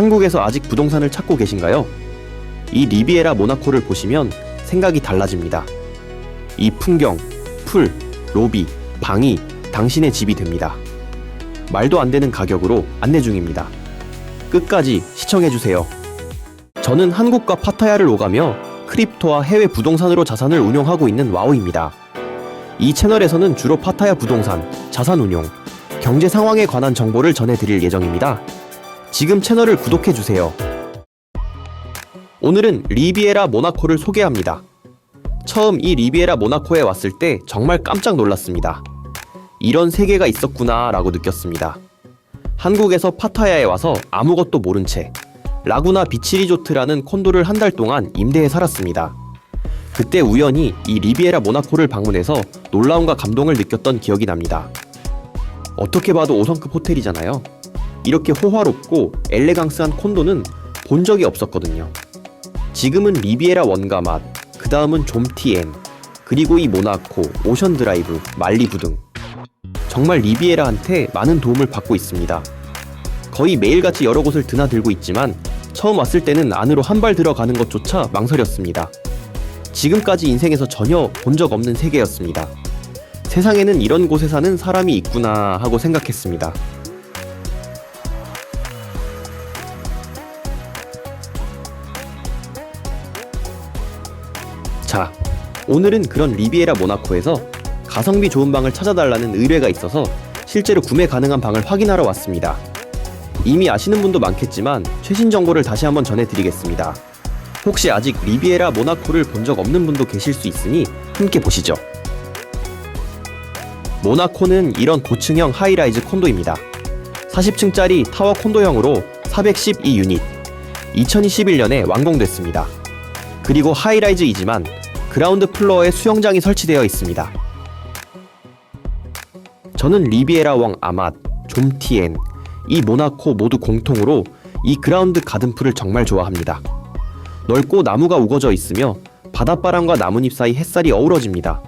한국에서 아직 부동산을 찾고 계신가요? 이 리비에라 모나코를 보시면 생각이 달라집니다. 이 풍경, 풀, 로비, 방이 당신의 집이 됩니다. 말도 안 되는 가격으로 안내 중입니다. 끝까지 시청해주세요. 저는 한국과 파타야를 오가며 크립토와 해외 부동산으로 자산을 운용하고 있는 와우입니다. 이 채널에서는 주로 파타야 부동산, 자산 운용, 경제 상황에 관한 정보를 전해드릴 예정입니다. 지금 채널을 구독해주세요. 오늘은 리비에라 모나코를 소개합니다. 처음 이 리비에라 모나코에 왔을 때 정말 깜짝 놀랐습니다. 이런 세계가 있었구나 라고 느꼈습니다. 한국에서 파타야에 와서 아무것도 모른 채 라구나 비치 리조트라는 콘도를 한 달 동안 임대해 살았습니다. 그때 우연히 이 리비에라 모나코를 방문해서 놀라움과 감동을 느꼈던 기억이 납니다. 어떻게 봐도 5성급 호텔이잖아요. 이렇게 호화롭고 엘레강스한 콘도는 본 적이 없었거든요. 지금은 리비에라 원가 맛, 그 다음은 좀티엔, 그리고 이 모나코, 오션 드라이브, 말리부 등 정말 리비에라한테 많은 도움을 받고 있습니다. 거의 매일같이 여러 곳을 드나들고 있지만 처음 왔을 때는 안으로 한 발 들어가는 것조차 망설였습니다. 지금까지 인생에서 전혀 본 적 없는 세계였습니다. 세상에는 이런 곳에 사는 사람이 있구나 하고 생각했습니다. 자, 오늘은 그런 리비에라 모나코에서 가성비 좋은 방을 찾아달라는 의뢰가 있어서 실제로 구매 가능한 방을 확인하러 왔습니다. 이미 아시는 분도 많겠지만 최신 정보를 다시 한번 전해드리겠습니다. 혹시 아직 리비에라 모나코를 본 적 없는 분도 계실 수 있으니 함께 보시죠. 모나코는 이런 고층형 하이라이즈 콘도입니다. 40층짜리 타워 콘도형으로 412유닛, 2021년에 완공됐습니다. 그리고 하이라이즈이지만 그라운드 플로어에 수영장이 설치되어 있습니다. 저는 리비에라 왕 아맛, 좀티엔, 이 모나코 모두 공통으로 이 그라운드 가든풀을 정말 좋아합니다. 넓고 나무가 우거져 있으며 바닷바람과 나뭇잎 사이 햇살이 어우러집니다.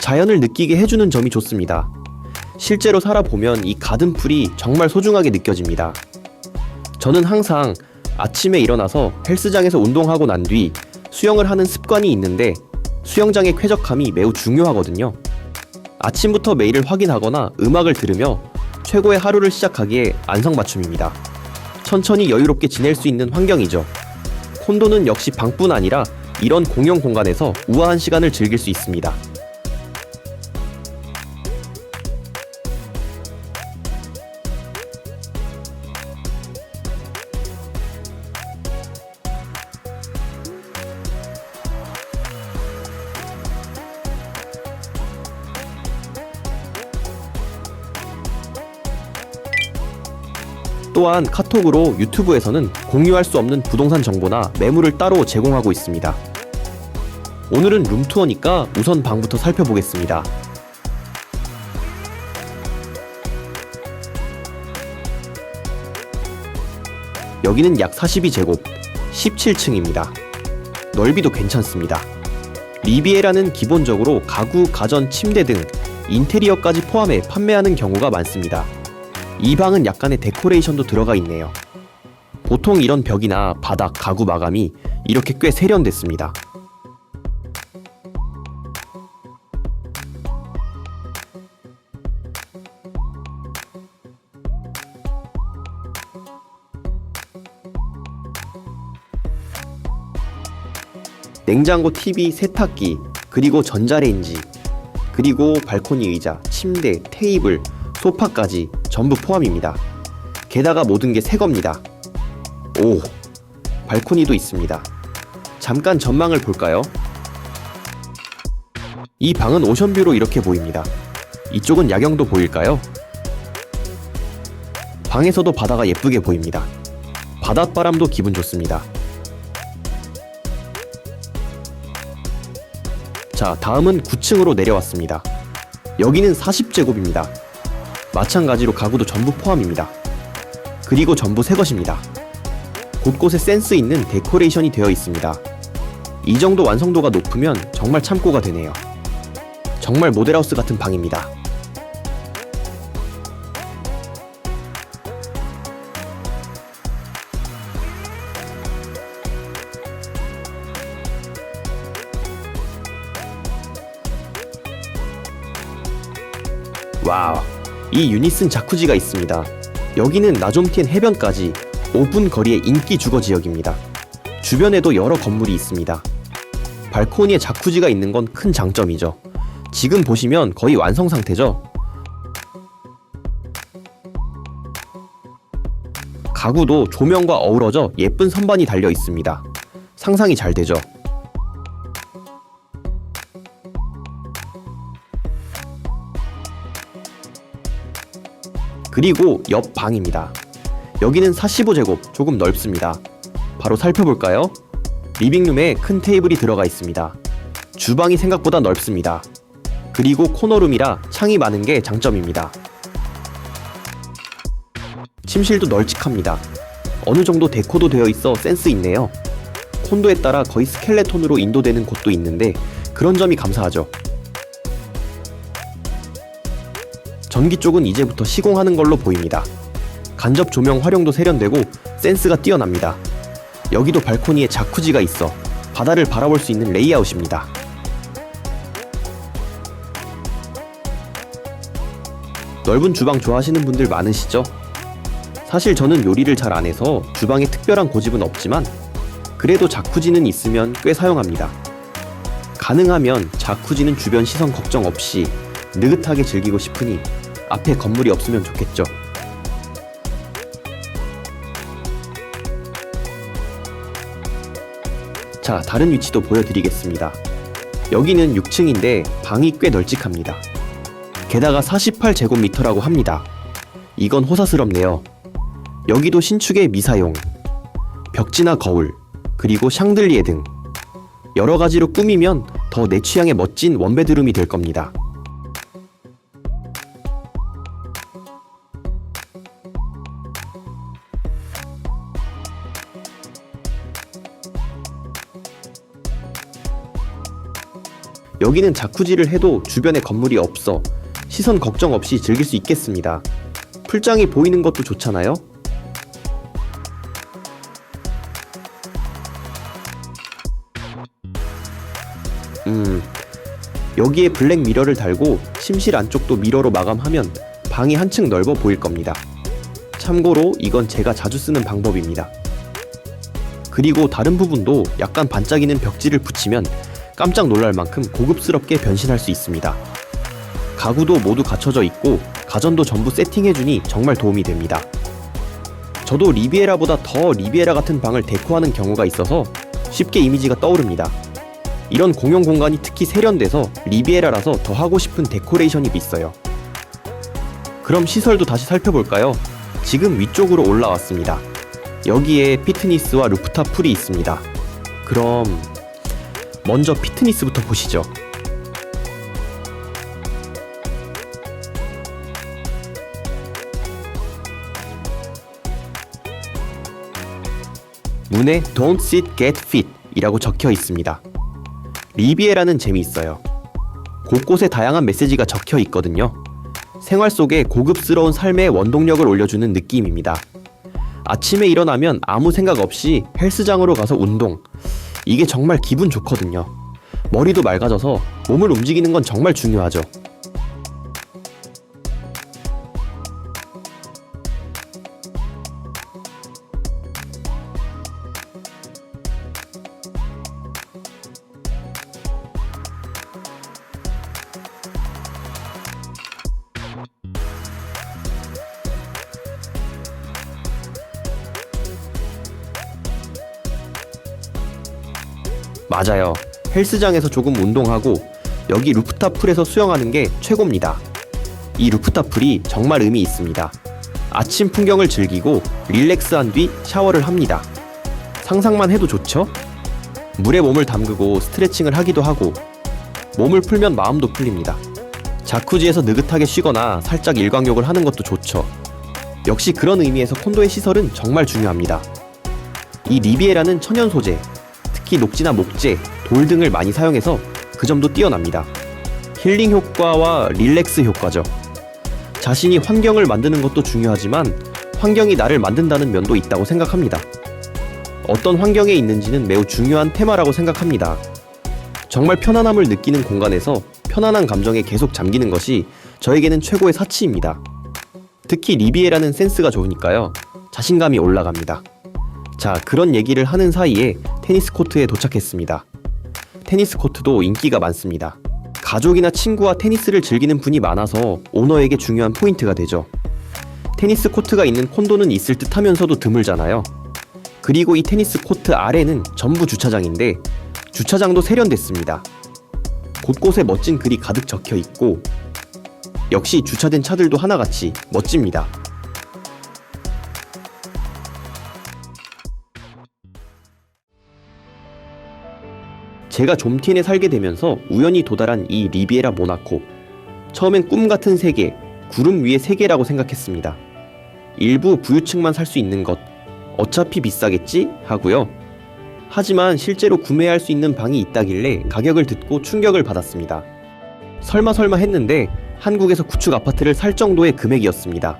자연을 느끼게 해주는 점이 좋습니다. 실제로 살아보면 이 가든풀이 정말 소중하게 느껴집니다. 저는 항상 아침에 일어나서 헬스장에서 운동하고 난 뒤 수영을 하는 습관이 있는데 수영장의 쾌적함이 매우 중요하거든요. 아침부터 메일을 확인하거나 음악을 들으며 최고의 하루를 시작하기에 안성맞춤입니다. 천천히 여유롭게 지낼 수 있는 환경이죠. 콘도는 역시 방뿐 아니라 이런 공용 공간에서 우아한 시간을 즐길 수 있습니다. 또한 카톡으로 유튜브에서는 공유할 수 없는 부동산 정보나 매물을 따로 제공하고 있습니다. 오늘은 룸투어니까 우선 방부터 살펴보겠습니다. 여기는 약 42제곱, 17층입니다. 넓이도 괜찮습니다. 리비에라는 기본적으로 가구, 가전, 침대 등 인테리어까지 포함해 판매하는 경우가 많습니다. 이 방은 약간의 데코레이션도 들어가 있네요. 보통 이런 벽이나 바닥, 가구 마감이 이렇게 꽤 세련됐습니다. 냉장고, TV, 세탁기, 그리고 전자레인지, 그리고 발코니 의자, 침대, 테이블, 소파까지 전부 포함입니다. 게다가 모든 게 새겁니다. 오, 발코니도 있습니다. 잠깐 전망을 볼까요? 이 방은 오션뷰로 이렇게 보입니다. 이쪽은 야경도 보일까요? 방에서도 바다가 예쁘게 보입니다. 바닷바람도 기분 좋습니다. 자, 다음은 9층으로 내려왔습니다. 여기는 40제곱입니다. 마찬가지로 가구도 전부 포함입니다. 그리고 전부 새것입니다. 곳곳에 센스 있는 데코레이션이 되어 있습니다. 이 정도 완성도가 높으면 정말 참고가 되네요. 정말 모델하우스 같은 방입니다. 와우, 이 유니슨 자쿠지가 있습니다. 여기는 나좀티엔 해변까지 5분 거리의 인기 주거 지역입니다. 주변에도 여러 건물이 있습니다. 발코니에 자쿠지가 있는 건 큰 장점이죠. 지금 보시면 거의 완성 상태죠. 가구도 조명과 어우러져 예쁜 선반이 달려 있습니다. 상상이 잘 되죠. 그리고 옆 방입니다. 여기는 45제곱, 조금 넓습니다. 바로 살펴볼까요? 리빙룸에 큰 테이블이 들어가 있습니다. 주방이 생각보다 넓습니다. 그리고 코너룸이라 창이 많은 게 장점입니다. 침실도 널찍합니다. 어느 정도 데코도 되어 있어 센스 있네요. 콘도에 따라 거의 스켈레톤으로 인도되는 곳도 있는데 그런 점이 감사하죠. 전기 쪽은 이제부터 시공하는 걸로 보입니다. 간접 조명 활용도 세련되고 센스가 뛰어납니다. 여기도 발코니에 자쿠지가 있어 바다를 바라볼 수 있는 레이아웃입니다. 넓은 주방 좋아하시는 분들 많으시죠? 사실 저는 요리를 잘 안 해서 주방에 특별한 고집은 없지만 그래도 자쿠지는 있으면 꽤 사용합니다. 가능하면 자쿠지는 주변 시선 걱정 없이 느긋하게 즐기고 싶으니 앞에 건물이 없으면 좋겠죠. 자, 다른 위치도 보여드리겠습니다. 여기는 6층인데 방이 꽤 널찍합니다. 게다가 48제곱미터라고 합니다. 이건 호사스럽네요. 여기도 신축의 미사용, 벽지나 거울, 그리고 샹들리에 등 여러 가지로 꾸미면 더 내 취향의 멋진 원베드룸이 될 겁니다. 여기는 자쿠지를 해도 주변에 건물이 없어 시선 걱정 없이 즐길 수 있겠습니다. 풀장이 보이는 것도 좋잖아요? 여기에 블랙 미러를 달고 침실 안쪽도 미러로 마감하면 방이 한층 넓어 보일 겁니다. 참고로 이건 제가 자주 쓰는 방법입니다. 그리고 다른 부분도 약간 반짝이는 벽지를 붙이면 깜짝 놀랄 만큼 고급스럽게 변신할 수 있습니다. 가구도 모두 갖춰져 있고 가전도 전부 세팅해주니 정말 도움이 됩니다. 저도 리비에라보다 더 리비에라 같은 방을 데코하는 경우가 있어서 쉽게 이미지가 떠오릅니다. 이런 공용 공간이 특히 세련돼서 리비에라라서 더 하고 싶은 데코레이션이 있어요. 그럼 시설도 다시 살펴볼까요? 지금 위쪽으로 올라왔습니다. 여기에 피트니스와 루프탑 풀이 있습니다. 그럼 먼저 피트니스부터 보시죠. 문에 Don't sit, get fit 이라고 적혀 있습니다. 리비에라는 재미있어요. 곳곳에 다양한 메시지가 적혀 있거든요. 생활 속에 고급스러운 삶의 원동력을 올려주는 느낌입니다. 아침에 일어나면 아무 생각 없이 헬스장으로 가서 운동. 이게 정말 기분 좋거든요. 머리도 맑아져서 몸을 움직이는 건 정말 중요하죠. 맞아요. 헬스장에서 조금 운동하고 여기 루프탑 풀에서 수영하는 게 최고입니다. 이 루프탑 풀이 정말 의미 있습니다. 아침 풍경을 즐기고 릴렉스한 뒤 샤워를 합니다. 상상만 해도 좋죠? 물에 몸을 담그고 스트레칭을 하기도 하고 몸을 풀면 마음도 풀립니다. 자쿠지에서 느긋하게 쉬거나 살짝 일광욕을 하는 것도 좋죠. 역시 그런 의미에서 콘도의 시설은 정말 중요합니다. 이 리비에라는 천연 소재, 특히 녹지나 목재, 돌 등을 많이 사용해서 그 점도 뛰어납니다. 힐링 효과와 릴렉스 효과죠. 자신이 환경을 만드는 것도 중요하지만 환경이 나를 만든다는 면도 있다고 생각합니다. 어떤 환경에 있는지는 매우 중요한 테마라고 생각합니다. 정말 편안함을 느끼는 공간에서 편안한 감정에 계속 잠기는 것이 저에게는 최고의 사치입니다. 특히 리비에라는 센스가 좋으니까요. 자신감이 올라갑니다. 자, 그런 얘기를 하는 사이에 테니스 코트에 도착했습니다. 테니스 코트도 인기가 많습니다. 가족이나 친구와 테니스를 즐기는 분이 많아서 오너에게 중요한 포인트가 되죠. 테니스 코트가 있는 콘도는 있을 듯 하면서도 드물잖아요. 그리고 이 테니스 코트 아래는 전부 주차장인데 주차장도 세련됐습니다. 곳곳에 멋진 글이 가득 적혀 있고 역시 주차된 차들도 하나같이 멋집니다. 제가 좀티엔에 살게 되면서 우연히 도달한 이 리비에라 모나코. 처음엔 꿈같은 세계, 구름 위의 세계라고 생각했습니다. 일부 부유층만 살 수 있는 것, 어차피 비싸겠지? 하고요. 하지만 실제로 구매할 수 있는 방이 있다길래 가격을 듣고 충격을 받았습니다. 설마 했는데 한국에서 구축 아파트를 살 정도의 금액이었습니다.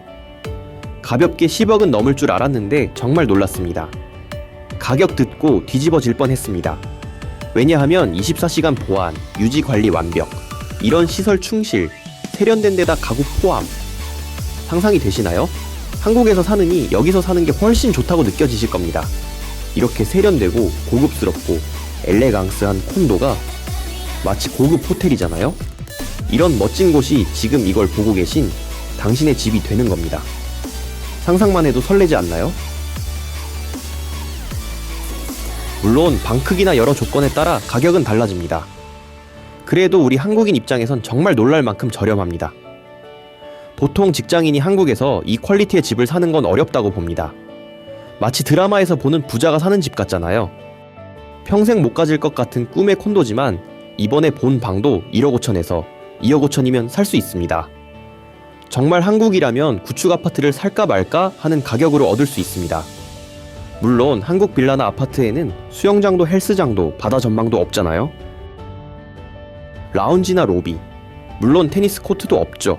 가볍게 10억은 넘을 줄 알았는데 정말 놀랐습니다. 가격 듣고 뒤집어질 뻔했습니다. 왜냐하면 24시간 보안, 유지 관리 완벽, 이런 시설 충실, 세련된 데다 가구 포함. 상상이 되시나요? 한국에서 사느니 여기서 사는 게 훨씬 좋다고 느껴지실 겁니다. 이렇게 세련되고 고급스럽고 엘레강스한 콘도가 마치 고급 호텔이잖아요? 이런 멋진 곳이 지금 이걸 보고 계신 당신의 집이 되는 겁니다. 상상만 해도 설레지 않나요? 물론 방 크기나 여러 조건에 따라 가격은 달라집니다. 그래도 우리 한국인 입장에선 정말 놀랄 만큼 저렴합니다. 보통 직장인이 한국에서 이 퀄리티의 집을 사는 건 어렵다고 봅니다. 마치 드라마에서 보는 부자가 사는 집 같잖아요. 평생 못 가질 것 같은 꿈의 콘도지만 이번에 본 방도 1억 5천에서 2억 5천이면 살 수 있습니다. 정말 한국이라면 구축 아파트를 살까 말까 하는 가격으로 얻을 수 있습니다. 물론 한국 빌라나 아파트에는 수영장도 헬스장도 바다 전망도 없잖아요. 라운지나 로비, 물론 테니스 코트도 없죠.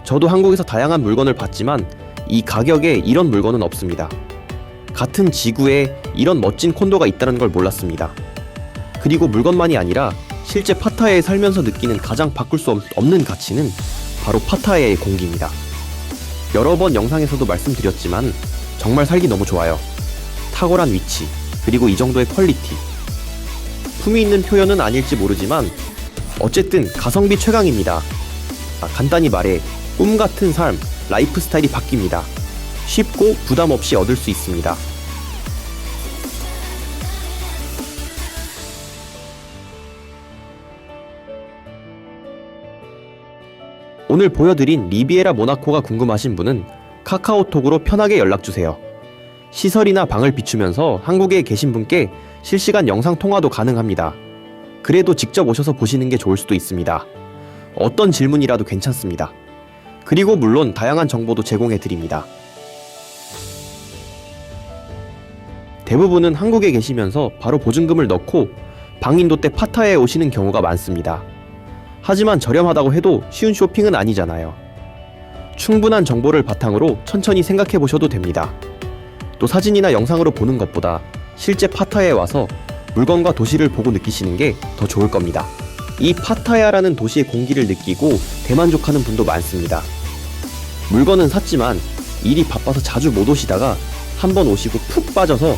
저도 한국에서 다양한 물건을 봤지만 이 가격에 이런 물건은 없습니다. 같은 지구에 이런 멋진 콘도가 있다는 걸 몰랐습니다. 그리고 물건만이 아니라 실제 파타야에 살면서 느끼는 가장 바꿀 수 없는 가치는 바로 파타야의 공기입니다. 여러 번 영상에서도 말씀드렸지만 정말 살기 너무 좋아요. 탁월한 위치, 그리고 이 정도의 퀄리티. 품위 있는 표현은 아닐지 모르지만 어쨌든 가성비 최강입니다. 간단히 말해 꿈같은 삶, 라이프 스타일이 바뀝니다. 쉽고 부담 없이 얻을 수 있습니다. 오늘 보여드린 리비에라 모나코가 궁금하신 분은 카카오톡으로 편하게 연락주세요. 시설이나 방을 비추면서 한국에 계신 분께 실시간 영상 통화도 가능합니다. 그래도 직접 오셔서 보시는 게 좋을 수도 있습니다. 어떤 질문이라도 괜찮습니다. 그리고 물론 다양한 정보도 제공해드립니다. 대부분은 한국에 계시면서 바로 보증금을 넣고 방인도 때 파타야에 오시는 경우가 많습니다. 하지만 저렴하다고 해도 쉬운 쇼핑은 아니잖아요. 충분한 정보를 바탕으로 천천히 생각해보셔도 됩니다. 또 사진이나 영상으로 보는 것보다 실제 파타야에 와서 물건과 도시를 보고 느끼시는 게 더 좋을 겁니다. 이 파타야라는 도시의 공기를 느끼고 대만족하는 분도 많습니다. 물건은 샀지만 일이 바빠서 자주 못 오시다가 한번 오시고 푹 빠져서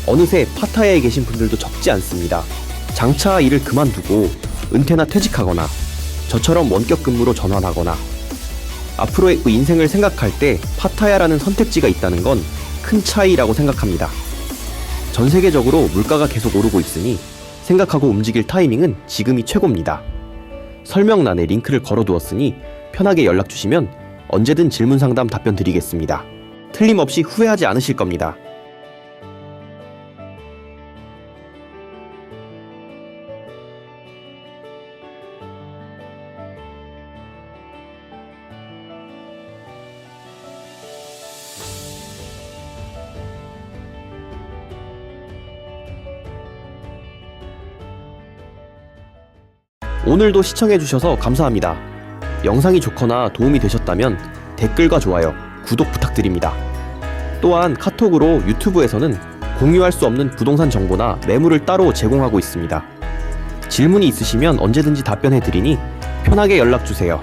어느새 파타야에 계신 분들도 적지 않습니다. 장차 일을 그만두고 은퇴나 퇴직하거나 저처럼 원격 근무로 전환하거나 앞으로의 인생을 생각할 때 파타야라는 선택지가 있다는 건 큰 차이라고 생각합니다. 전 세계적으로 물가가 계속 오르고 있으니 생각하고 움직일 타이밍은 지금이 최고입니다. 설명란에 링크를 걸어두었으니 편하게 연락주시면 언제든 질문 상담 답변 드리겠습니다. 틀림없이 후회하지 않으실 겁니다. 오늘도 시청해주셔서 감사합니다. 영상이 좋거나 도움이 되셨다면 댓글과 좋아요, 구독 부탁드립니다. 또한 카톡으로 유튜브에서는 공유할 수 없는 부동산 정보나 매물을 따로 제공하고 있습니다. 질문이 있으시면 언제든지 답변해드리니 편하게 연락주세요.